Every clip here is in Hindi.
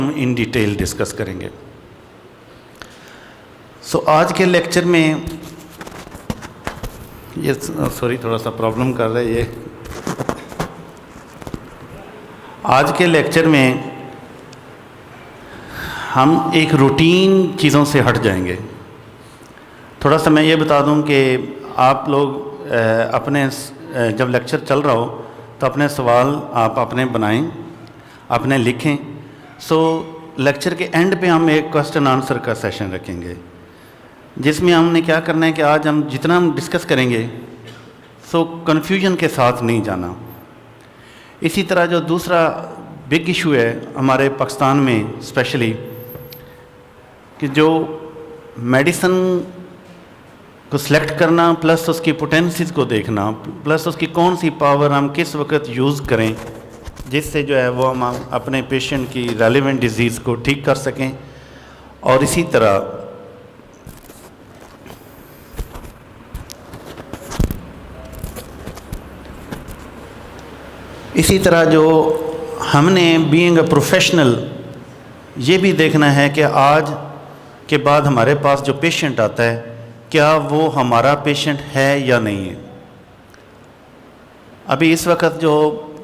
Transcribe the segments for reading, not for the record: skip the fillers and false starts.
हम इन डिटेल डिस्कस करेंगे। आज के लेक्चर में ये थोड़ा सा प्रॉब्लम कर रहा है ये। आज के लेक्चर में हम एक रूटीन चीज़ों से हट जाएंगे। थोड़ा सा मैं ये बता दूं कि आप लोग अपने जब लेक्चर चल रहा हो तो अपने सवाल आप अपने बनाएं, अपने लिखें। लेक्चर के एंड पे हम एक क्वेश्चन आंसर का सेशन रखेंगे, जिसमें हमने क्या करना है कि आज हम जितना हम डिस्कस करेंगे कन्फ्यूजन के साथ नहीं जाना। इसी तरह जो दूसरा बिग इशू है हमारे पाकिस्तान में स्पेशली, कि जो मेडिसिन को सिलेक्ट करना प्लस उसकी पोटेंसीज़ को देखना प्लस उसकी कौन सी पावर हम किस वक्त यूज़ करें जिससे जो है वो हम अपने पेशेंट की रेलेवेंट डिजीज़ को ठीक कर सकें। और इसी तरह जो हमने बीइंग अ प्रोफेशनल ये भी देखना है कि आज के बाद हमारे पास जो पेशेंट आता है क्या वो हमारा पेशेंट है या नहीं है। अभी इस वक्त जो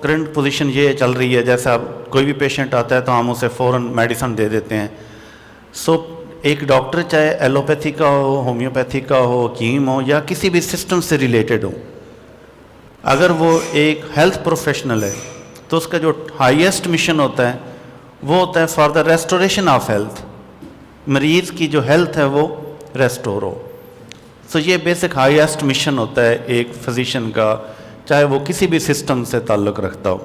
करंट पोजीशन ये चल रही है, जैसे अब कोई भी पेशेंट आता है तो हम उसे फ़ौरन मेडिसिन दे देते हैं। एक डॉक्टर चाहे एलोपैथी का हो, होम्योपैथी का हो, हकीम हो या किसी भी सिस्टम से रिलेटेड हो, अगर वो एक हेल्थ प्रोफेशनल है तो उसका जो हाईएस्ट मिशन होता है वो होता है for the restoration of health. मरीज़ की जो हेल्थ है वो रेस्टोर हो। ये बेसिक हाईएस्ट मिशन होता है एक फिजिशियन का, चाहे वो किसी भी सिस्टम से ताल्लुक़ रखता हो।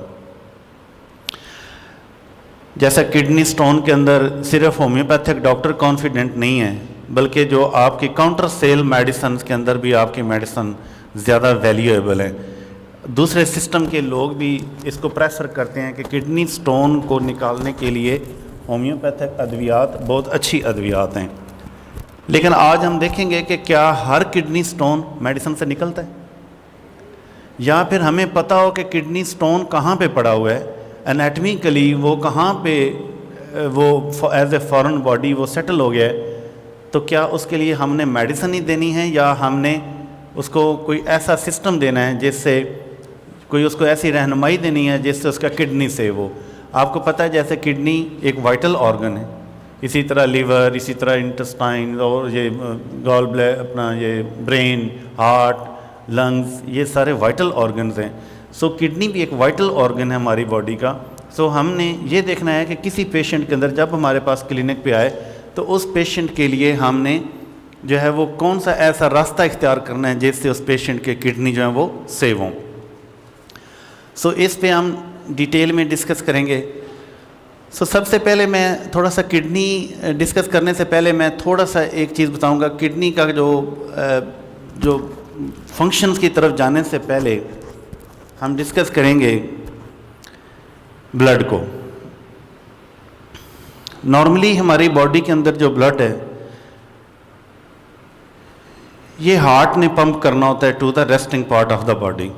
जैसा किडनी स्टोन के अंदर सिर्फ होम्योपैथिक डॉक्टर कॉन्फिडेंट नहीं है, बल्कि जो आपकी काउंटर सेल मेडिसिन के अंदर भी आपकी मेडिसिन ज़्यादा वैल्यूएबल है। दूसरे सिस्टम के लोग भी इसको प्रेफर करते हैं कि किडनी स्टोन को निकालने के लिए होम्योपैथिक अद्वियात बहुत अच्छी अद्वियात हैं। लेकिन आज हम देखेंगे कि क्या हर किडनी स्टोन मेडिसिन से निकलता है, या फिर हमें पता हो कि किडनी स्टोन कहाँ पे पड़ा हुआ है, एनाटमिकली वो कहाँ पे वो एज ए फॉरेन बॉडी वो सेटल हो गया है, तो क्या उसके लिए हमने मेडिसिन ही देनी है या हमने उसको कोई ऐसा सिस्टम देना है जिससे कोई उसको ऐसी रहनुमाई देनी है जिससे उसका किडनी सेव हो। आपको पता है जैसे किडनी एक वाइटल ऑर्गन है, इसी तरह लीवर, इसी तरह इंटेस्टाइन और ये गॉल ब्लैडर, अपना ये ब्रेन, हार्ट, लंग्स, ये सारे वाइटल ऑर्गन्स हैं। किडनी भी एक वाइटल ऑर्गन है हमारी बॉडी का। हमने ये देखना है कि किसी पेशेंट के अंदर जब हमारे पास क्लिनिक पे आए तो उस पेशेंट के लिए हमने जो है वो कौन सा ऐसा रास्ता इख्तियार करना है जिससे उस पेशेंट के किडनी जो है वो सेव हों। इस पे हम डिटेल में डिस्कस करेंगे। सबसे पहले मैं थोड़ा सा किडनी डिस्कस करने से पहले मैं थोड़ा सा एक चीज़ बताऊंगा। किडनी का जो फंक्शंस की तरफ जाने से पहले हम डिस्कस करेंगे ब्लड को। नॉर्मली हमारी बॉडी के अंदर जो ब्लड है ये हार्ट ने पंप करना होता है to the resting part of the body.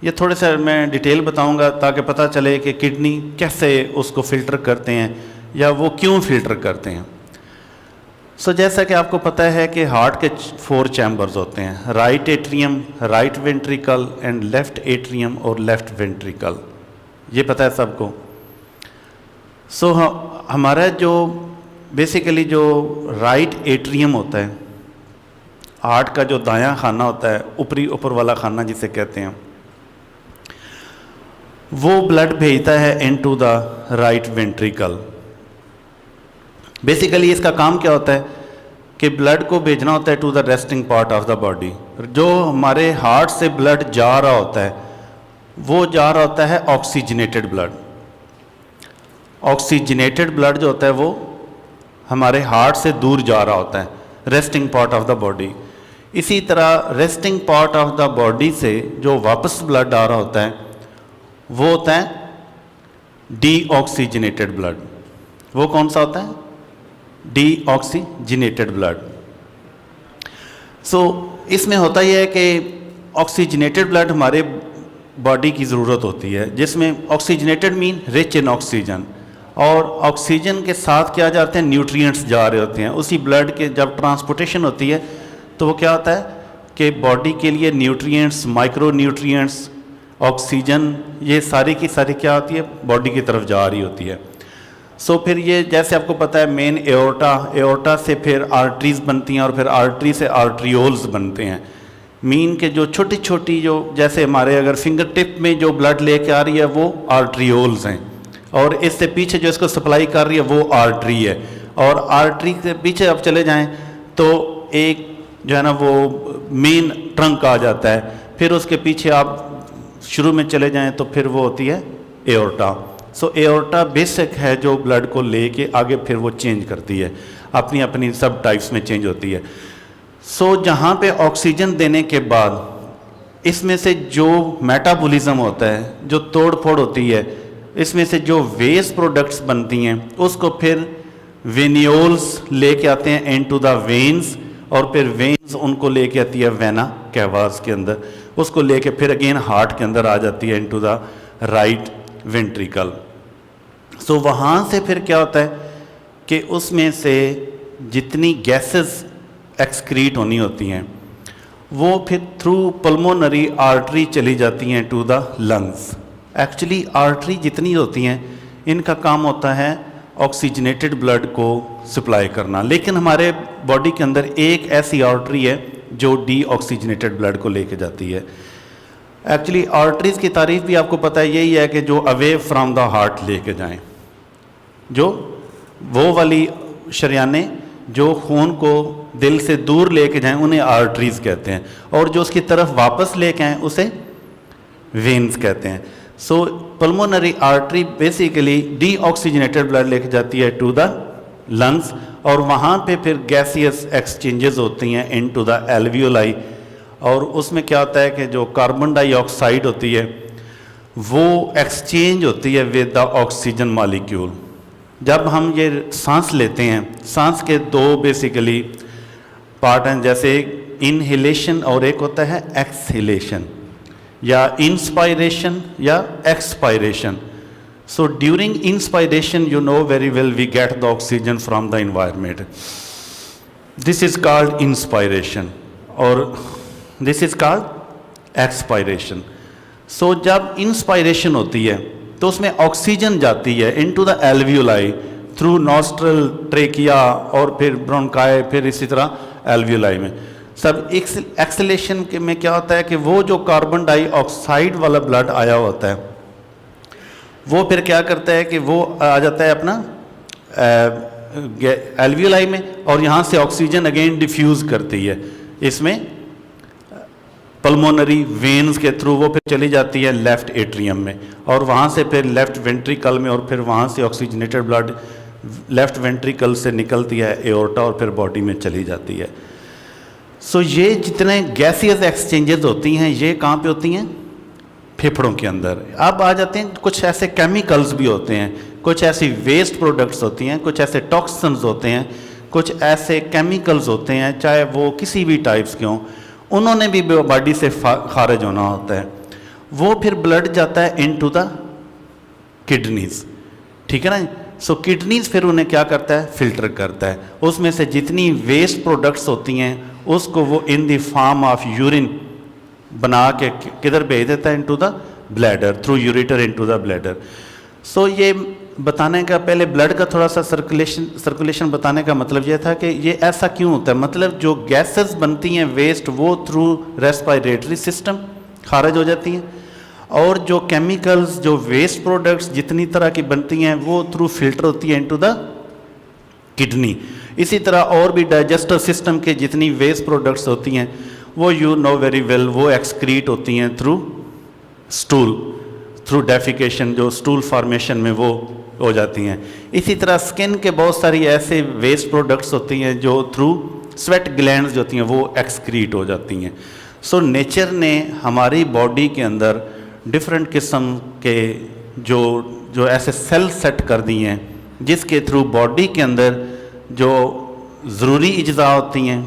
ये थोड़े से मैं डिटेल बताऊंगा ताकि पता चले कि किडनी कैसे उसको फ़िल्टर करते हैं या वो क्यों फ़िल्टर करते हैं। जैसा कि आपको पता है कि हार्ट के 4 चैम्बर्स होते हैं, right atrium, right ventricle and left atrium और लेफ़्ट वेंट्रिकल। ये पता है सबको। हमारा जो बेसिकली जो राइट एट्रियम होता है, हार्ट का जो दायां खाना होता है, ऊपर वाला खाना जिसे कहते हैं, वो ब्लड भेजता है into the right ventricle. Basically इसका काम क्या होता है कि ब्लड को भेजना होता है to the resting part of the body. जो हमारे हार्ट से ब्लड जा रहा होता है वो जा रहा होता है ऑक्सीजनेटेड ब्लड। ऑक्सीजनेटेड ब्लड जो होता है वो हमारे हार्ट से दूर जा रहा होता है, resting part of the body. इसी तरह resting part of the body से जो वापस ब्लड आ रहा होता है वो होता है डीऑक्सीजनेटेड ब्लड। वो कौन सा होता है? Deoxygenated blood. इसमें होता यह है कि ऑक्सीजनेटेड ब्लड हमारे बॉडी की ज़रूरत होती है, जिसमें oxygenated mean rich in oxygen, और ऑक्सीजन के साथ क्या जाते हैं, न्यूट्रिएंट्स जा रहे होते हैं। उसी ब्लड के जब ट्रांसपोर्टेशन होती है तो वो क्या होता है कि बॉडी के लिए न्यूट्रिएंट्स, माइक्रो न्यूट्रिएंट्स, ऑक्सीजन, ये सारी की सारी क्या होती है, बॉडी की तरफ जा रही होती है। सो फिर ये जैसे आपको पता है मेन एओर्टा से फिर आर्टरीज बनती हैं और फिर आर्टरी से आर्ट्रियोल्स बनते हैं। मीन के जो छोटी छोटी जो जैसे हमारे अगर फिंगर टिप में जो ब्लड लेके आ रही है वो आर्ट्रियोल्स हैं, और इससे पीछे जो इसको सप्लाई कर रही है वो आर्टरी है। और आर्टरी से पीछे आप चले जाएं तो एक जो है ना वो मेन ट्रंक आ जाता है, फिर उसके पीछे आप शुरू में चले जाएं तो फिर वो होती है एओर्टा। सो एओर्टा बेसिक है जो ब्लड को लेके आगे फिर वो चेंज करती है, अपनी अपनी सब टाइप्स में चेंज होती है। सो जहाँ पे ऑक्सीजन देने के बाद इसमें से जो मेटाबॉलिज्म होता है, जो तोड़ फोड़ होती है, इसमें से जो वेस्ट प्रोडक्ट्स बनती हैं उसको फिर वेनियोल्स लेके आते हैं इनटू द वेन्स, और फिर वेन्स उनको लेके आती है वेना कैवास के अंदर, उसको लेके फिर अगेन हार्ट के अंदर आ जाती है इनटू द राइट वेंट्रिकल। सो वहाँ से फिर क्या होता है कि उसमें से जितनी गैसेस एक्सक्रीट होनी होती हैं वो फिर थ्रू पल्मोनरी आर्टरी चली जाती हैं to the lungs. Actually artery जितनी होती हैं इनका काम होता है ऑक्सीजनेटेड ब्लड को सप्लाई करना, लेकिन हमारे बॉडी के अंदर एक ऐसी आर्टरी है जो डीऑक्सीजनेटेड ब्लड को लेके जाती है। एक्चुअली आर्टरीज की तारीफ भी आपको पता है यही है कि जो अवे फ्रॉम द हार्ट लेके जाएं, जो वो वाली शरियाने जो खून को दिल से दूर लेके जाएं उन्हें आर्टरीज कहते हैं, और जो उसकी तरफ वापस लेके आएँ उसे वेन्स कहते हैं। So pulmonary artery basically deoxygenated blood लेके जाती है टू द लंग्स, और वहाँ पे फिर गैसियस एक्सचेंजेस होती हैं इनटू द एल्वियोलाई, और उसमें क्या होता है कि जो कार्बन डाइऑक्साइड होती है वो एक्सचेंज होती है विद द ऑक्सीजन मॉलिक्यूल। जब हम ये सांस लेते हैं, सांस के दो बेसिकली पार्ट हैं, जैसे इनहेलेशन और एक होता है एक्सहेलेशन, या इंस्पायरेशन या expiration. So during inspiration you know very well we get the oxygen from the environment, this is called inspiration, और this is called expiration. So जब इंस्पायरेशन होती है तो उसमें ऑक्सीजन जाती है into the alveoli through nostril, trachea और फिर ब्रोंकाई, फिर इसी तरह एल्वियोलाई में। सब एक्सलेशन के में क्या होता है कि वो जो कार्बन डाइऑक्साइड वाला ब्लड आया होता है वो फिर क्या करता है कि वो आ जाता है अपना एल्वियोलाई में, और यहाँ से ऑक्सीजन अगेन डिफ्यूज़ करती है इसमें पल्मोनरी वेन्स के थ्रू, वो फिर चली जाती है लेफ्ट एट्रियम में, और वहाँ से फिर लेफ्ट वेंट्रिकल में, और फिर वहाँ से ऑक्सीजनेटेड ब्लड लेफ्ट वेंट्रिकल से निकलती है एओर्टा और फिर बॉडी में चली जाती है। सो ये जितने गैसियस एक्सचेंजेस होती हैं ये कहाँ पे होती हैं, फेफड़ों के अंदर। अब आ जाते हैं कुछ ऐसे केमिकल्स भी होते हैं, कुछ ऐसी वेस्ट प्रोडक्ट्स होती हैं, कुछ ऐसे टॉक्सिन्स होते हैं, कुछ ऐसे केमिकल्स होते हैं चाहे वो किसी भी टाइप्स के हों, उन्होंने भी बॉडी से खारिज होना होता है। वो फिर ब्लड जाता है इनटू द किडनीज, ठीक है ना। सो किडनीज फिर उन्हें क्या करता है, फिल्टर करता है, उसमें से जितनी वेस्ट प्रोडक्ट्स होती हैं उसको वो in the form of urine बना के किधर भेज देता है, into the bladder, through ureter into the bladder. So ये बताने का पहले ब्लड का थोड़ा सा सर्कुलेशन बताने का मतलब ये था कि ये ऐसा क्यों होता है, मतलब जो गैसेस बनती हैं वेस्ट वो थ्रू रेस्पिरेटरी सिस्टम खारिज हो जाती हैं, और जो केमिकल्स जो वेस्ट प्रोडक्ट्स जितनी तरह की बनती हैं वो थ्रू फिल्टर होती है इनटू द किडनी। इसी तरह और भी डाइजेस्टिव सिस्टम के जितनी वेस्ट प्रोडक्ट्स होती हैं वो यू नो वेरी वेल वो एक्सक्रीट होती हैं थ्रू स्टूल, थ्रू डेफिकेशन, जो स्टूल फॉर्मेशन में वो हो जाती हैं। इसी तरह स्किन के बहुत सारी ऐसे वेस्ट प्रोडक्ट्स होती हैं जो थ्रू स्वेट ग्लैंड्स जो होती हैं वो एक्सक्रीट हो जाती हैं। सो नेचर ने हमारी बॉडी के अंदर डिफरेंट किस्म के जो ऐसे सेल सेट कर दिए हैं जिसके थ्रू बॉडी के अंदर जो ज़रूरी अज्जा होती हैं,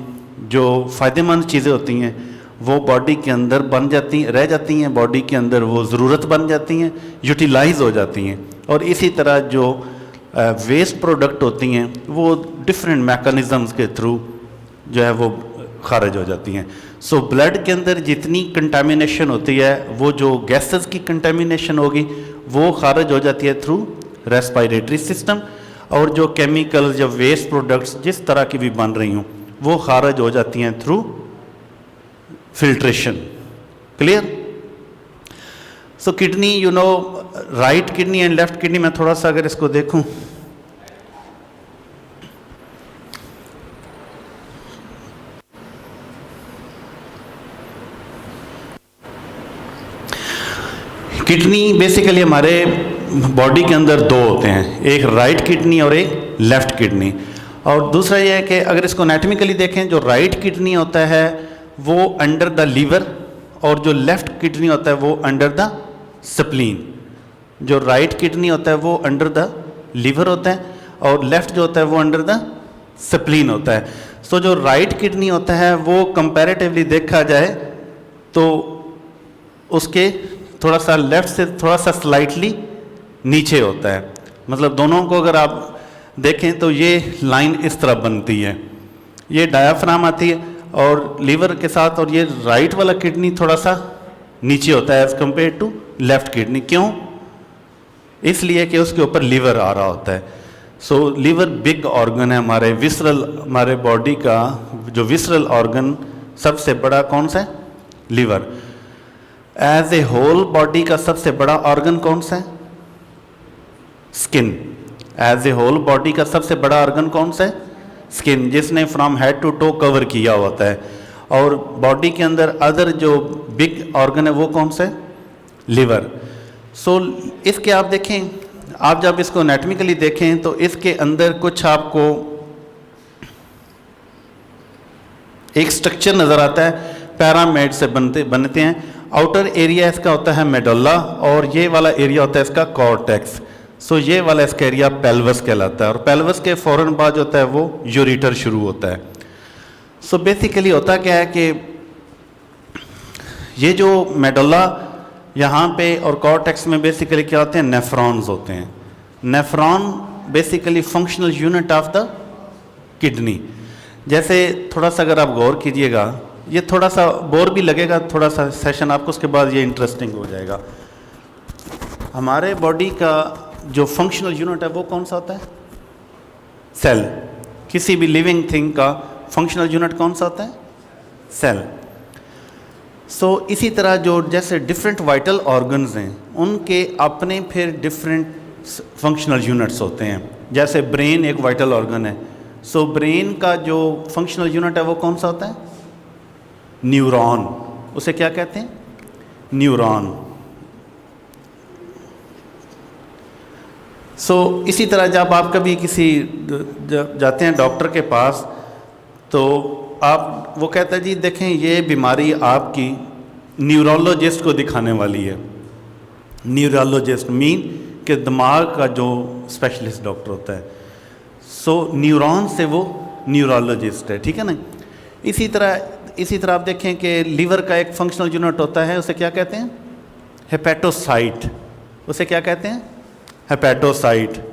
जो फ़ायदेमंद चीज़ें होती हैं वो बॉडी के अंदर बन जाती रह जाती हैं, बॉडी के अंदर वो ज़रूरत बन जाती हैं, यूटिलाइज हो जाती हैं। और इसी तरह जो वेस्ट प्रोडक्ट होती हैं वो डिफरेंट मैकेनिज़म्स के थ्रू जो है वो खारिज हो जाती हैं। सो ब्लड के अंदर जितनी कंटामिनेशन होती है वो जो गैसेस की कंटामिनेशन होगी वो खारिज हो जाती है थ्रू रेस्पिरेटरी सिस्टम, और जो केमिकल्स या वेस्ट प्रोडक्ट्स जिस तरह की भी बन रही हूँ वो खारिज हो जाती हैं through filtration. Clear? So kidney, you know, right kidney and left kidney, मैं थोड़ा सा अगर इसको देखूं, किडनी बेसिकली हमारे बॉडी के अंदर दो होते हैं, एक राइट किडनी और एक लेफ्ट किडनी। और दूसरा यह है कि अगर इसको एनाटॉमिकली देखें, जो राइट किडनी होता है वो अंडर द लीवर, और जो लेफ्ट किडनी होता है वो अंडर द स्प्लीन। जो राइट किडनी होता है वो अंडर द लीवर होता है, और लेफ्ट जो होता है वो अंडर द स्प्लीन होता है। सो जो राइट किडनी होता है वो कंपैरेटिवली देखा जाए तो उसके थोड़ा सा लेफ्ट से थोड़ा सा स्लाइटली नीचे होता है। मतलब दोनों को अगर आप देखें तो ये लाइन इस तरह बनती है, ये डायाफ्राम आती है और लीवर के साथ, और ये राइट वाला किडनी थोड़ा सा नीचे होता है as compare to left kidney. क्यों? इसलिए कि उसके ऊपर लीवर आ रहा होता है। सो लीवर बिग ऑर्गन है हमारे विसरल, हमारे बॉडी का जो विसरल ऑर्गन सबसे बड़ा कौन सा है? Liver. As a whole body का सबसे बड़ा ऑर्गन कौन सा है? Skin. As a whole body का सबसे बड़ा ऑर्गन कौन सा है? स्किन, जिसने from head to toe cover किया होता है। और बॉडी के अंदर अदर जो बिग ऑर्गन है वो कौन सा है? लिवर। सो इसके आप देखें, आप जब इसको एनाटॉमिकली देखें तो इसके अंदर कुछ आपको एक स्ट्रक्चर नज़र आता है, पैरामेड से बनते हैं। आउटर एरिया इसका होता है मेडुल्ला, और ये वाला एरिया होता है इसका कॉर्टेक्स। सो ये वाला इसका एरिया पेल्वस कहलाता है, और पेल्वस के फ़ौरन बाद जो होता है वो यूरेटर शुरू होता है। सो बेसिकली होता क्या है कि ये जो मेडुल्ला यहाँ पे और कॉर्टेक्स में बेसिकली क्या होते हैं? नेफ्रॉन्स होते हैं। Nephron basically functional unit of the kidney. जैसे थोड़ा सा अगर आप गौर कीजिएगा, ये थोड़ा सा बोर भी लगेगा थोड़ा सा सेशन आपको, उसके बाद ये इंटरेस्टिंग हो जाएगा। हमारे बॉडी का जो फंक्शनल यूनिट है वो कौन सा होता है? सेल। किसी भी लिविंग थिंग का फंक्शनल यूनिट कौन सा होता है? सेल। सो इसी तरह जो जैसे डिफरेंट वाइटल ऑर्गन्स हैं उनके अपने फिर डिफरेंट फंक्शनल यूनिट्स होते हैं। जैसे ब्रेन एक वाइटल ऑर्गन है, सो ब्रेन का जो फंक्शनल यूनिट है वो कौन सा होता है? न्यूरॉन। उसे क्या कहते हैं? न्यूरॉन। सो इसी तरह जब आप कभी किसी जाते हैं डॉक्टर के पास तो आप वो कहता है जी देखें ये बीमारी आपकी न्यूरोलॉजिस्ट को दिखाने वाली है। न्यूरोलॉजिस्ट मीन कि दिमाग का जो स्पेशलिस्ट डॉक्टर होता है। सो न्यूरॉन से वो न्यूरोलॉजिस्ट है, ठीक है ना। इसी तरह आप देखें कि लीवर का एक फंक्शनल यूनिट होता है, उसे क्या कहते हैं? हेपेटोसाइट। उसे क्या कहते हैं? हेपेटोसाइट।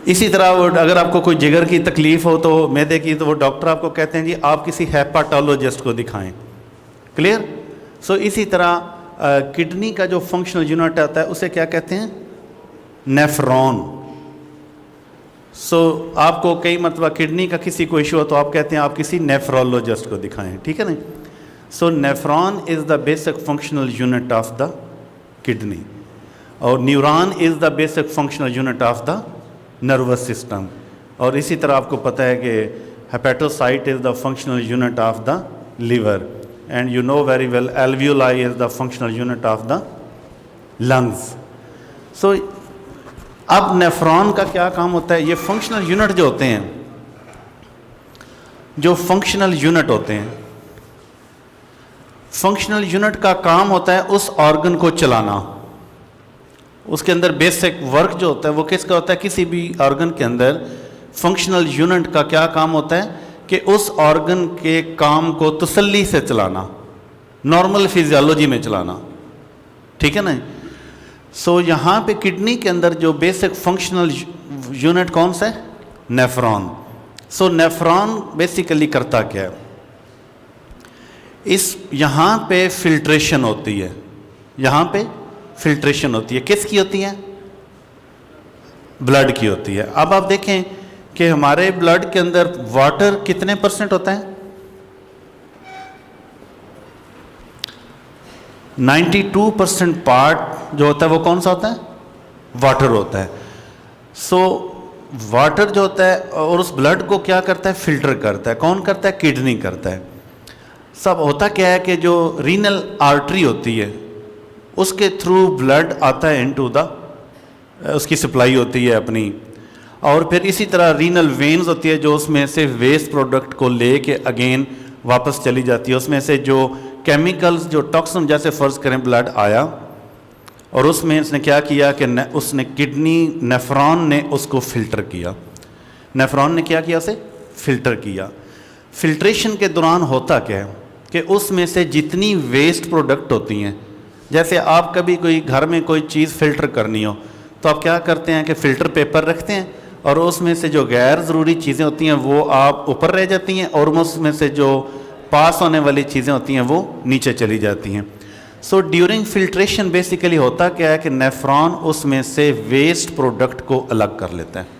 इसी तरह वो अगर आपको कोई जिगर की तकलीफ हो तो मैदे की, तो वो डॉक्टर आपको कहते हैं जी आप किसी हेपाटोलॉजिस्ट को दिखाएं। क्लियर? सो इसी तरह किडनी का जो फंक्शनल यूनिट आता है उसे क्या कहते हैं? नेफ्रॉन। सो आपको कई मतलब किडनी का किसी को इशू हो तो आप कहते हैं आप किसी नेफ्रोलॉजिस्ट को दिखाएं, ठीक है ना। So nephron is the basic functional unit of the kidney, और neuron is the basic functional unit of the nervous system. और इसी तरह आपको पता है कि hepatocyte is the functional unit of the liver, and you know very well alveoli is the functional unit of the lungs. So अब नेफ्रॉन का क्या काम होता है? ये फंक्शनल यूनिट जो होते हैं, जो फंक्शनल यूनिट होते हैं, फंक्शनल यूनिट का काम होता है उस ऑर्गन को चलाना। उसके अंदर बेसिक वर्क जो होता है वो किसका होता है? किसी भी ऑर्गन के अंदर फंक्शनल यूनिट का क्या काम होता है कि उस ऑर्गन के काम को तसल्ली से चलाना, नॉर्मल फिजियोलॉजी में चलाना। ठीक है ना। सो यहाँ पे किडनी के अंदर जो बेसिक फंक्शनल यूनिट कौन सा है? नेफ्रॉन। सो नेफ्रॉन बेसिकली करता क्या है? इस यहाँ पे फिल्ट्रेशन होती है, यहाँ पे फिल्ट्रेशन होती है, किसकी होती है? ब्लड की होती है। अब आप देखें कि हमारे ब्लड के अंदर वाटर कितने % होता है? 92% पार्ट जो होता है वो कौन सा होता है? वाटर होता है। सो वाटर जो होता है और उस ब्लड को क्या करता है? फिल्टर करता है। कौन करता है? किडनी करता है। सब होता क्या है कि जो रीनल आर्टरी होती है उसके थ्रू ब्लड आता है इनटू द, उसकी सप्लाई होती है अपनी, और फिर इसी तरह रीनल वेन्स होती है जो उसमें से वेस्ट प्रोडक्ट को लेके अगेन वापस चली जाती है। उसमें से जो केमिकल्स, जो टॉक्सिन, जैसे फ़र्ज़ करें ब्लड आया और उसमें इसने क्या किया कि उसने किडनी नेफ्रॉन ने उसको फ़िल्टर किया। नेफ्रॉन ने क्या किया? उसे फ़िल्टर किया। फिल्ट्रेशन के दौरान होता क्या है कि उसमें से जितनी वेस्ट प्रोडक्ट होती हैं, जैसे आप कभी कोई घर में कोई चीज़ फ़िल्टर करनी हो तो आप क्या करते हैं कि फ़िल्टर पेपर रखते हैं और उसमें से जो गैर ज़रूरी चीज़ें होती हैं वो आप ऊपर रह जाती हैं और उसमें से जो पास होने वाली चीज़ें होती हैं वो नीचे चली जाती हैं। सो ड्यूरिंग फिल्ट्रेशन बेसिकली होता क्या है कि नेफ्रॉन उसमें से वेस्ट प्रोडक्ट को अलग कर लेता है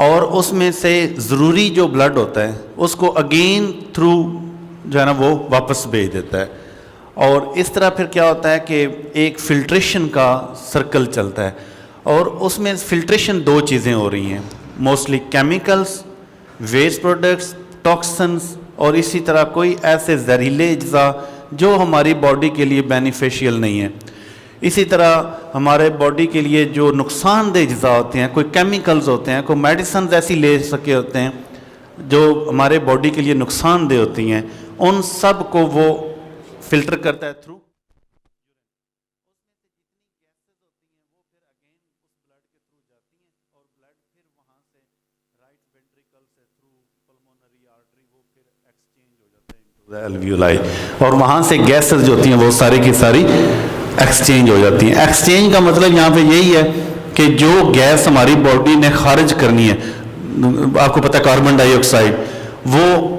और उसमें से ज़रूरी जो ब्लड होता है उसको अगेन थ्रू जो है ना वो वापस भेज देता है। और इस तरह फिर क्या होता है कि एक फ़िल्ट्रेशन का सर्कल चलता है और उसमें फ़िल्ट्रेशन दो चीज़ें हो रही हैं mostly, chemicals, waste products, toxins, और इसी तरह कोई ऐसे जहरीले अज्जा जो हमारी बॉडी के लिए बेनिफिशियल नहीं है। इसी तरह हमारे बॉडी के लिए जो नुकसानदेह अज्जा होते हैं, कोई केमिकल्स होते हैं, कोई मेडिसिन ऐसी ले सके होते हैं जो हमारे बॉडी के लिए नुकसानदेह होती हैं, उन सब को वो फिल्टर करता है थ्रू। एल्वियोलाई, और वहाँ से गैसेस जो होती हैं वो सारी की सारी एक्सचेंज हो जाती हैं। एक्सचेंज का मतलब यहाँ पे यही है कि जो गैस हमारी बॉडी ने खारिज करनी है, आपको पता है कार्बन डाइऑक्साइड, वो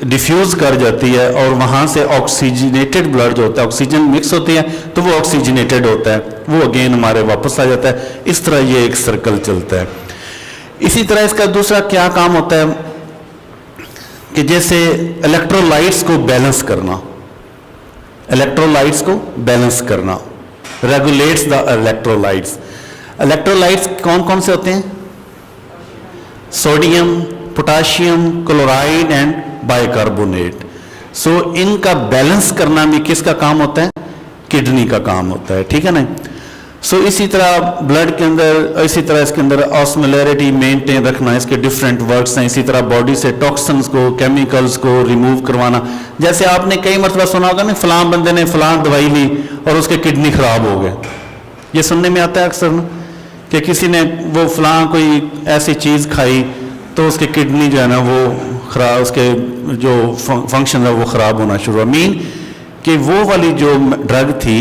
डिफ्यूज़ कर जाती है और वहाँ से ऑक्सीजनेटेड ब्लड जो होता है, ऑक्सीजन मिक्स होती है तो वो ऑक्सीजनेटेड होता है, वो अगेन हमारे वापस आ जाता है। इस तरह ये एक सर्कल चलता है। इसी तरह इसका दूसरा क्या काम होता है कि जैसे इलेक्ट्रोलाइट्स को बैलेंस करना, इलेक्ट्रोलाइट्स को बैलेंस करना, रेगुलेट्स द इलेक्ट्रोलाइट्स। इलेक्ट्रोलाइट्स कौन कौन से होते हैं? Sodium, potassium, chloride and bicarbonate. So इनका बैलेंस करना भी किसका काम होता है? किडनी का काम होता है, ठीक है ना। सो इसी तरह ब्लड के अंदर, इसी तरह इसके अंदर ऑस्मोलैरिटी मेंटेन रखना, इसके डिफरेंट वर्क्स हैं। इसी तरह बॉडी से टॉक्सिन्स को, केमिकल्स को रिमूव करवाना। जैसे आपने कई मरतबा सुना होगा ना, फलां बंदे ने फलां दवाई ली और उसके किडनी खराब हो गए, ये सुनने में आता है अक्सर ना कि किसी ने वो फलां कोई ऐसी चीज़ खाई तो उसके किडनी जो है ना वो खराब, उसके जो फंक्शन है वो ख़राब होना शुरू हुआ। मीन कि वो वाली जो ड्रग थी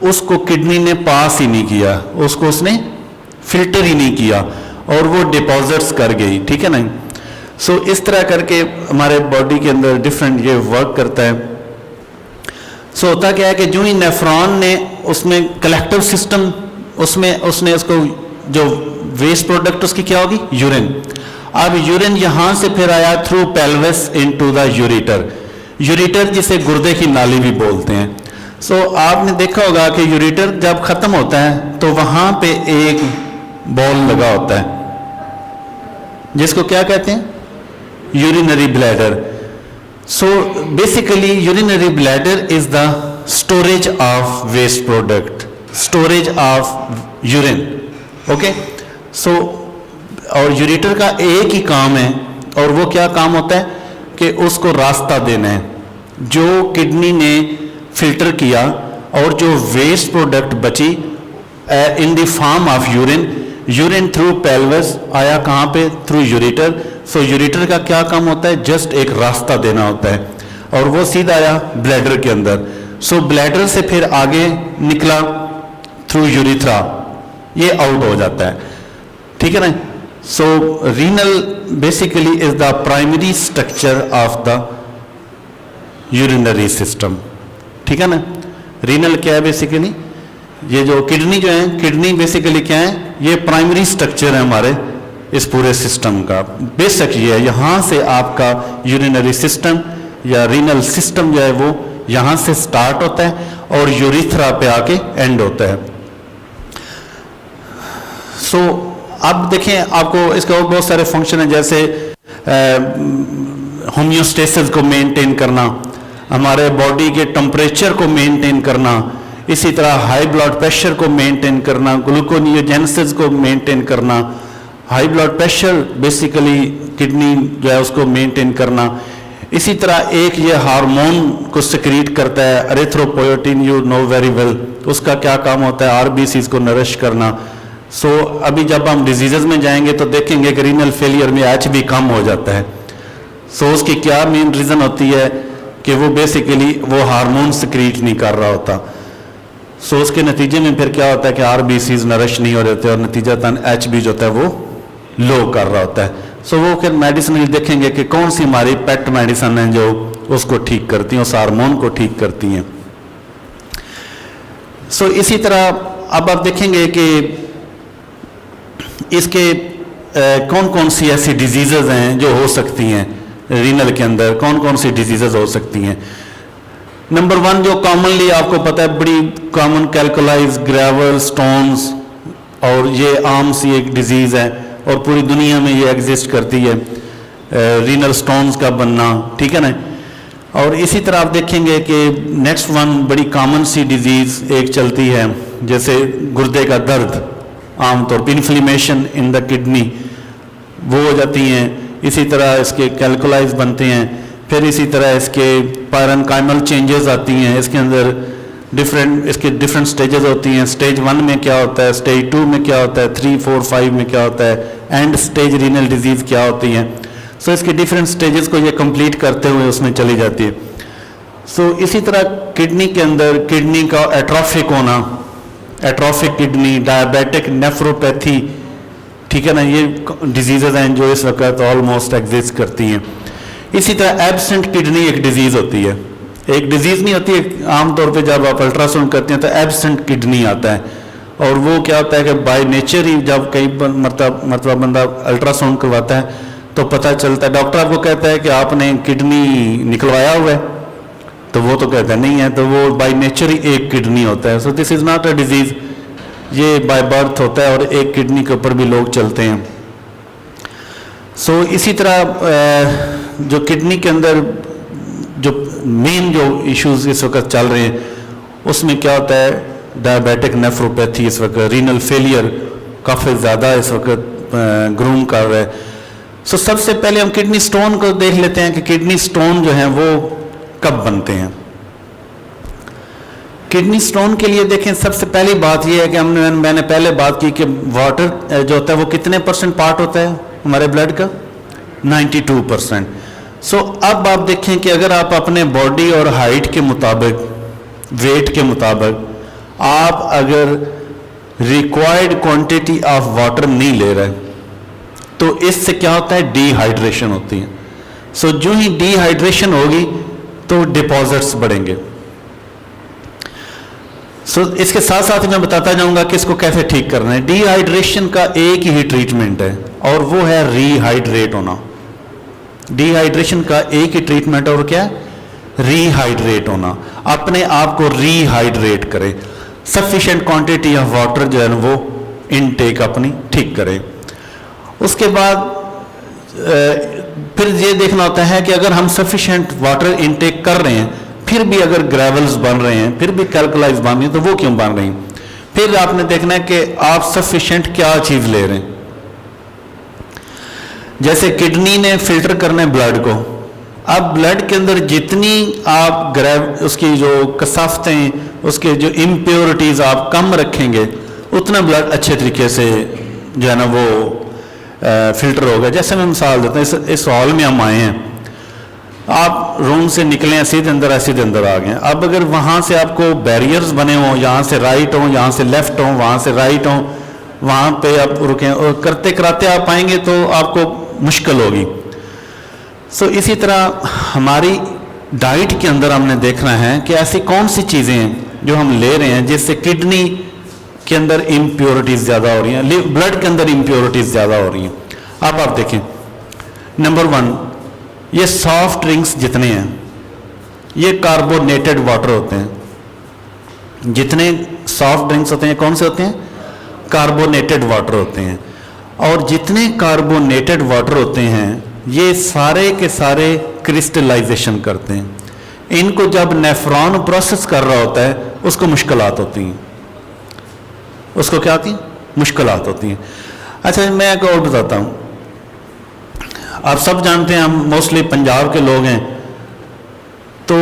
उसको किडनी ने पास ही नहीं किया, उसको उसने फिल्टर ही नहीं किया और वो डिपॉजिट्स कर गई, ठीक है ना। सो इस तरह करके हमारे बॉडी के अंदर डिफरेंट ये वर्क करता है। सो होता क्या है कि जो ही नेफ्रॉन ने उसमें कलेक्टिव सिस्टम, उसमें उसने उसको जो वेस्ट प्रोडक्ट उसकी क्या होगी? यूरिन। अब यूरिन यहाँ से फिर आया through pelvis into the ureter. Ureter जिसे गुर्दे की नाली भी बोलते हैं। सो आपने देखा होगा कि यूरेटर जब ख़त्म होता है तो वहाँ पे एक बॉल लगा होता है जिसको क्या कहते हैं? Urinary bladder. So basically urinary bladder is the storage of waste product, storage of urine, okay. So और यूरेटर का एक ही काम है, और वो क्या काम होता है कि उसको रास्ता देना है। जो किडनी ने फिल्टर किया और जो वेस्ट प्रोडक्ट बची इन the form of urine, urine through pelvis आया कहाँ पे? Through ureter. सो यूरेटर का क्या काम होता है? जस्ट एक रास्ता देना होता है और वो सीधा आया ब्लैडर के अंदर। सो ब्लैडर से फिर आगे निकला थ्रू यूरिथ्रा, ये आउट हो जाता है, ठीक है ना। So renal basically is the primary structure of the urinary system, ठीक है ना। रीनल क्या है बेसिकली, ये जो किडनी जो है, किडनी बेसिकली क्या है, ये प्राइमरी स्ट्रक्चर है हमारे इस पूरे सिस्टम का। बेशक ये है, यहाँ से आपका यूरिनरी सिस्टम या रीनल सिस्टम जो है वो यहाँ से स्टार्ट होता है और यूरिथ्रा पे आके एंड होता है। सो अब देखें, आपको इसका और बहुत सारे फंक्शन हैं, जैसे होम्योस्टेसिस को मेंटेन करना, हमारे बॉडी के टेम्परेचर को मेंटेन करना, इसी तरह हाई ब्लड प्रेशर को मेंटेन करना, ग्लूकोनियोजेनेसिस को मेंटेन करना। High blood pressure basically kidney जो है उसको मेंटेन करना। इसी तरह एक ये हार्मोन को सिक्रीट करता है erythropoietin, you know very well, उसका क्या काम होता है, आरबीसीज को नरिश करना। सो अभी जब हम डिजीजेज में जाएंगे तो देखेंगे कि रीनल फेलियर में एचबी कम हो जाता है। सो उसकी क्या मेन रीजन होती है कि वो बेसिकली वो हार्मोन सिक्रीट नहीं कर रहा होता। सो उसके नतीजे में फिर क्या होता है कि आरबीसीज नरिश नहीं हो रहे और नतीजतन एचबी जो होता है वो लो कर रहा होता है। सो वो फिर मेडिसिन देखेंगे कि कौन सी हमारी पेट मेडिसिन है जो उसको ठीक करती हैं, उस हार्मोन को ठीक करती हैं। सो इसी तरह अब आप देखेंगे कि इसके कौन कौन सी ऐसी डिजीजेज हैं जो हो सकती हैं रीनल के अंदर, कौन कौन सी डिजीजेज हो सकती हैं। नंबर 1 जो कॉमनली आपको पता है, बड़ी कॉमन कैल्कुलाइज ग्रेवल स्टोन्स, और ये आम सी एक डिजीज है और पूरी दुनिया में ये एग्जिस्ट करती है, रीनल स्टोन्स का बनना, ठीक है ना। और इसी तरह आप देखेंगे कि नेक्स्ट वन बड़ी कॉमन सी डिजीज एक चलती है, जैसे गुर्दे का दर्द, आमतौर पर इन्फ्लेमेशन इन द किडनी, वो हो जाती हैं। इसी तरह इसके कैल्कुलाइज बनते हैं। फिर इसी तरह इसके पैरेन्काइमल चेंजेस आती हैं, इसके अंदर डिफरेंट स्टेजेस होती हैं। स्टेज 1 में क्या होता है, स्टेज 2 में क्या होता है, 3, 4, 5 में क्या होता है, एंड स्टेज रीनल डिजीज क्या होती हैं। सो इसके डिफरेंट स्टेजेस को ये कंप्लीट करते हुए उसमें चली जाती है। सो इसी तरह किडनी के अंदर किडनी का एट्रोफिक होना, एट्रोफिक किडनी, डायबिटिक नेफ्रोपैथी, ठीक है ना, ये डिजीजेज हैं जो इस वक्त ऑलमोस्ट एग्जिस्ट करती हैं। इसी तरह एब्सेंट किडनी एक डिजीज होती है, एक डिजीज नहीं होती है, आमतौर पे जब आप अल्ट्रासाउंड करते हैं तो एब्सेंट किडनी आता है, और वो क्या होता है कि बाय नेचर ही जब कई मतलब बंदा अल्ट्रासाउंड करवाता है तो पता चलता है, डॉक्टर आपको कहता है कि आपने किडनी निकलवाया हुआ है, तो वो तो कहता नहीं है, तो वो बाय नेचर ही एक किडनी होता है। So this is not a disease, ये बाय बर्थ होता है और एक किडनी के ऊपर भी लोग चलते हैं। सो इसी तरह जो किडनी के अंदर जो मेन जो इश्यूज इस वक्त चल रहे हैं उसमें क्या होता है, डायबिटिक नेफ्रोपैथी, इस वक्त रीनल फेलियर काफ़ी ज़्यादा इस वक्त ग्रूम कर रहा है। सो सबसे पहले हम किडनी स्टोन को देख लेते हैं कि किडनी स्टोन जो है वो कब बनते हैं। किडनी स्टोन के लिए देखें, सबसे पहली बात यह है कि मैंने पहले बात की कि वाटर जो होता है वो कितने % पार्ट होता है हमारे ब्लड का, 92%। सो अब आप देखें कि अगर आप अपने बॉडी और हाइट के मुताबिक, वेट के मुताबिक आप अगर रिक्वायर्ड क्वांटिटी ऑफ वाटर नहीं ले रहे तो इससे क्या होता है, डिहाइड्रेशन होती है। सो जो ही डिहाइड्रेशन होगी तो डिपॉजिट्स बढ़ेंगे। सो इसके साथ साथ मैं बताता जाऊंगा कि इसको कैसे ठीक करना है। डिहाइड्रेशन का एक ही ट्रीटमेंट है और वो है रीहाइड्रेट होना। डिहाइड्रेशन का एक ही ट्रीटमेंट और क्या, रीहाइड्रेट होना। अपने आप को रीहाइड्रेट करें, सफिशिएंट क्वांटिटी ऑफ वाटर जो है ना वो इनटेक अपनी ठीक करें। उसके बाद फिर ये देखना होता है कि अगर हम सफिशिएंट वाटर इनटेक कर रहे हैं फिर भी अगर ग्रेवल्स बन रहे हैं, फिर भी कैल्कुलाइज बन रही है, तो वो क्यों बन रही हैं। फिर आपने देखना है कि आप सफिशिएंट क्या चीज ले रहे हैं। जैसे किडनी ने फिल्टर करना है ब्लड को, अब ब्लड के अंदर जितनी आप उसकी जो कसाफतें, उसके जो इम्प्योरिटीज आप कम रखेंगे उतना ब्लड अच्छे तरीके से जो है ना वो फिल्टर होगा। जैसे मैं मिसाल देता हूँ, इस हॉल में हम आए हैं, आप रूम से निकले हैं, सीधे अंदर आ गए। अब अगर वहाँ से आपको बैरियर्स बने हों, यहाँ से राइट हों, यहाँ से लेफ्ट हों, वहाँ से राइट हों, वहाँ पे आप रुकें और करते कराते आप आएंगे तो आपको मुश्किल होगी। सो इसी तरह हमारी डाइट के अंदर हमने देखना है कि ऐसी कौन सी चीज़ें हैं जो हम ले रहे हैं जिससे किडनी के अंदर इम्प्योरिटीज़ ज़्यादा हो रही हैं, ब्लड के अंदर इम्प्योरिटीज़ ज़्यादा हो रही हैं। अब आप देखें, नंबर 1, ये सॉफ्ट ड्रिंक्स जितने हैं ये कार्बोनेटेड वाटर होते हैं। जितने सॉफ्ट ड्रिंक्स होते हैं कौन से होते हैं? कार्बोनेटेड वाटर होते हैं। और जितने कार्बोनेटेड वाटर होते हैं ये सारे के सारे क्रिस्टलाइजेशन करते हैं। इनको जब नेफ्रॉन प्रोसेस कर रहा होता है उसको मुश्किलात होती हैं। उसको क्या होती? मुश्किलात होती हैं। अच्छा, मैं एक और बताता हूँ। आप सब जानते हैं, हम मोस्टली पंजाब के लोग हैं, तो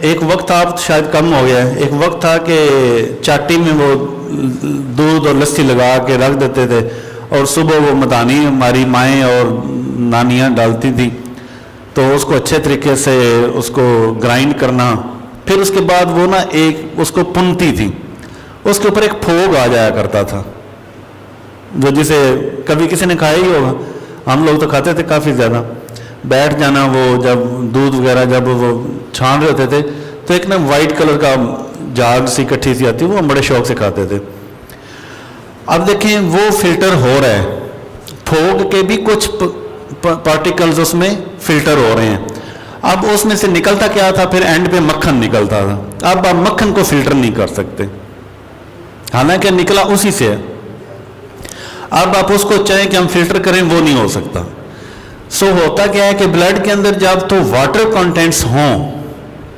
एक वक्त आप शायद कम हो गया है, एक वक्त था कि चाटी में वो दूध और लस्सी लगा के रख देते थे और सुबह वो मदानी हमारी माएँ और नानियाँ डालती थी, तो उसको अच्छे तरीके से उसको ग्राइंड करना, फिर उसके बाद वो ना एक उसको पुनती थी, उसके ऊपर एक फोग आ जाया करता था, वो जिसे कभी किसी ने खाया ही होगा, हम लोग तो खाते थे काफ़ी ज़्यादा। बैठ जाना, वो जब दूध वगैरह जब वो छान रहे होते थे तो एक ना वाइट कलर का जाग सी इकट्ठी सी आती, वो हम बड़े शौक से खाते थे। अब देखें वो फिल्टर हो रहा है, फोग के भी कुछ पार्टिकल्स उसमें फिल्टर हो रहे हैं। अब उसमें से निकलता क्या था? फिर एंड पे मक्खन निकलता था। अब आप मक्खन को फिल्टर नहीं कर सकते, हालांकि निकला उसी से है। अब आप उसको चाहें कि हम फिल्टर करें, वो नहीं हो सकता। सो होता क्या है कि ब्लड के अंदर जब तो वाटर कंटेंट्स हों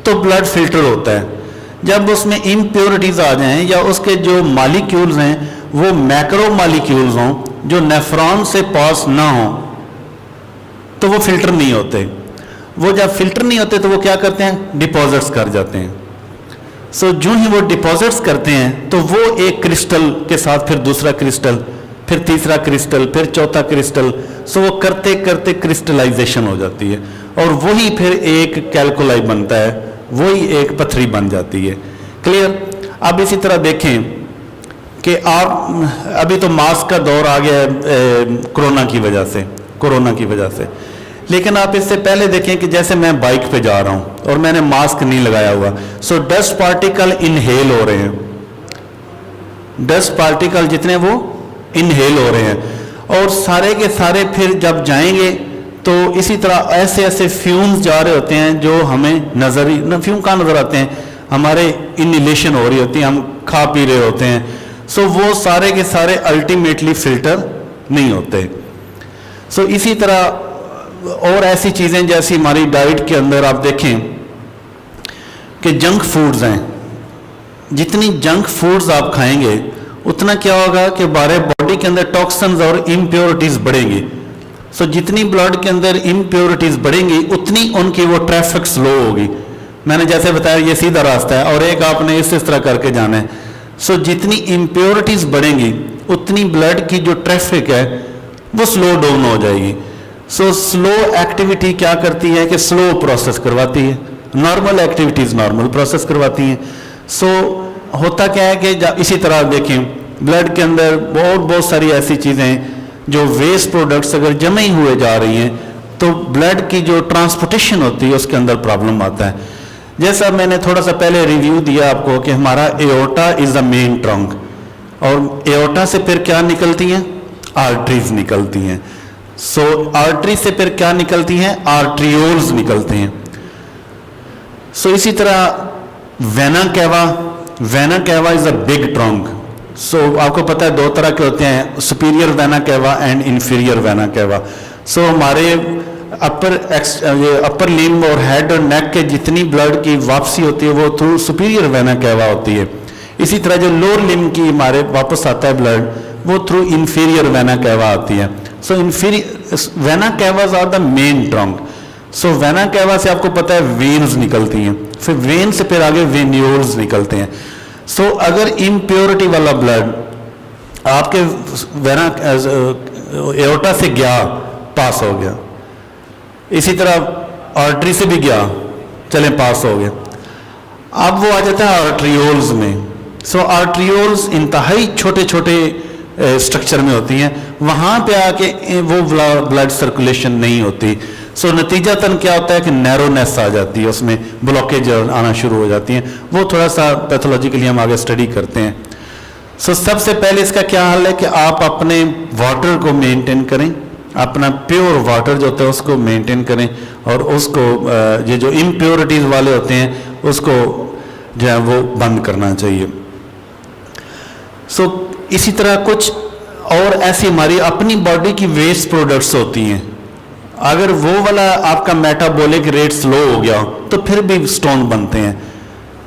तो ब्लड फिल्टर होता है। जब उसमें इम्प्योरिटीज आ जाएं या उसके जो मॉलिक्यूल्स हैं वो मैक्रो मॉलिक्यूल्स हों जो नेफ्रॉन से पास ना हो तो वो फिल्टर नहीं होते। वो जब फिल्टर नहीं होते तो वो क्या करते हैं? डिपॉजिट्स कर जाते हैं। सो जो ही वो डिपॉजिट्स करते हैं तो वो एक क्रिस्टल के साथ फिर दूसरा क्रिस्टल, फिर तीसरा क्रिस्टल, फिर चौथा क्रिस्टल, सो वो करते करते क्रिस्टलाइजेशन हो जाती है और वही फिर एक कैल्कुलाई बनता है, वही एक पथरी बन जाती है। क्लियर? अब इसी तरह देखें कि आप अभी तो मास्क का दौर आ गया है कोरोना की वजह से, लेकिन आप इससे पहले देखें कि जैसे मैं बाइक पे जा रहा हूं और मैंने मास्क नहीं लगाया हुआ, सो डस्ट पार्टिकल इनहेल हो रहे हैं, डस्ट पार्टिकल जितने वो इनहेल हो रहे हैं और सारे के सारे फिर जब जाएंगे तो इसी तरह ऐसे ऐसे फ्यूम्स जा रहे होते हैं जो हमें नजर ही न, फ्यूम कहाँ नजर आते हैं? हमारे इनहेलेशन हो रही होती है, हम खा पी रहे होते हैं, सो वो सारे के सारे अल्टीमेटली फिल्टर नहीं होते। सो इसी तरह और ऐसी चीज़ें जैसी हमारी डाइट के अंदर आप देखें कि जंक फूड्स हैं, जितनी जंक फूड्स आप खाएंगे उतना क्या होगा कि हमारे बॉडी के अंदर टॉक्सिन्स और इम्प्योरिटीज़ बढ़ेंगी। सो जितनी ब्लड के अंदर इम्प्योरिटीज़ बढ़ेंगी उतनी उनकी वो ट्रैफिक स्लो होगी। मैंने जैसे बताया ये सीधा रास्ता है और एक आपने इस तरह करके जाना है। सो जितनी इम्प्योरिटीज़ बढ़ेंगी उतनी ब्लड की जो ट्रैफिक है वो स्लो डाउन हो जाएगी। सो स्लो एक्टिविटी क्या करती है कि स्लो प्रोसेस करवाती है, नॉर्मल एक्टिविटीज़ नॉर्मल प्रोसेस करवाती हैं। सो होता क्या है कि इसी तरह देखें ब्लड के अंदर बहुत सारी ऐसी चीज़ें जो वेस्ट प्रोडक्ट्स अगर जमे ही हुए जा रही हैं तो ब्लड की जो ट्रांसपोर्टेशन होती है उसके अंदर प्रॉब्लम आता है। जैसा मैंने थोड़ा सा पहले रिव्यू दिया आपको कि हमारा aorta is the main trunk और एओर्टा से फिर क्या निकलती हैं? आर्टरीज निकलती हैं। सो आर्टरी से फिर क्या निकलती हैं? आर्ट्रियोल्स निकलते हैं। सो इसी तरह vena cava is a big trunk. So आपको पता है दो तरह के होते हैं, superior vena cava and inferior vena cava. So हमारे अपर लिम्ब और हेड और नेक के जितनी ब्लड की वापसी होती है वो थ्रू सुपीरियर वेना कैवा होती है। इसी तरह जो लोअर लिम्ब की हमारे वापस आता है ब्लड वो थ्रू इंफीरियर वेना कैवा आती है। So vena cavas are the main trunk. So vena cava से आपको पता है वेन्स निकलती हैं, फिर वेन से फिर आगे वेन्यूल्स निकलते हैं। सो अगर इम्प्योरिटी वाला ब्लड आपके वेना एओर्टा से गया, पास हो गया, इसी तरह आर्टरी से भी गया, चलें पास हो गया। अब वो आ जाता है आर्ट्रियोल्स में। सो आर्ट्रियोल्स इंतहाई छोटे छोटे स्ट्रक्चर में होती हैं, वहाँ पे आके वो ब्लड सर्कुलेशन नहीं होती। सो नतीजतन क्या होता है कि नैरोनेस आ जाती है, उसमें ब्लॉकेज आना शुरू हो जाती हैं। वो थोड़ा सा पैथोलॉजिकली हम आगे स्टडी करते हैं। सो सबसे पहले इसका क्या हाल है कि आप अपने वाटर को मेंटेन करें, अपना प्योर वाटर जो होता है उसको मेंटेन करें, और उसको ये जो इम्प्योरिटीज़ वाले होते हैं उसको जो है वो बंद करना चाहिए। सो इसी तरह कुछ और ऐसी हमारी अपनी बॉडी की वेस्ट प्रोडक्ट्स होती हैं, अगर वो वाला आपका मेटाबॉलिक रेट स्लो हो गया तो फिर भी स्टोन बनते हैं।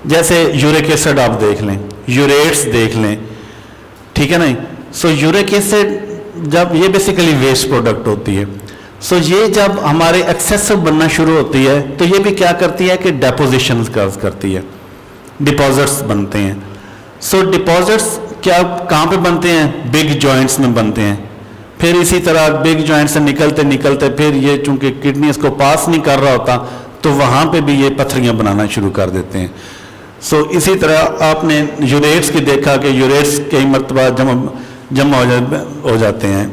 जैसे यूरिक एसिड आप देख लें, यूरेट्स देख लें, ठीक है नहीं। सो यूरिक एसिड जब ये बेसिकली वेस्ट प्रोडक्ट होती है, सो ये जब हमारे एक्सेसिव बनना शुरू होती है तो ये भी क्या करती है कि डेपोजिशंस करती है, डिपॉजिट्स बनते हैं। सो डिपॉजिट्स क्या कहाँ पे बनते हैं? बिग जॉइंट्स में बनते हैं। फिर इसी तरह बिग जॉइंट से निकलते निकलते फिर ये चूंकि किडनी इसको पास नहीं कर रहा होता तो वहाँ पे भी ये पथरियाँ बनाना शुरू कर देते हैं। सो इसी तरह आपने यूरेट्स की देखा कि यूरेट्स कई मरतबा जमा हो जाते हैं।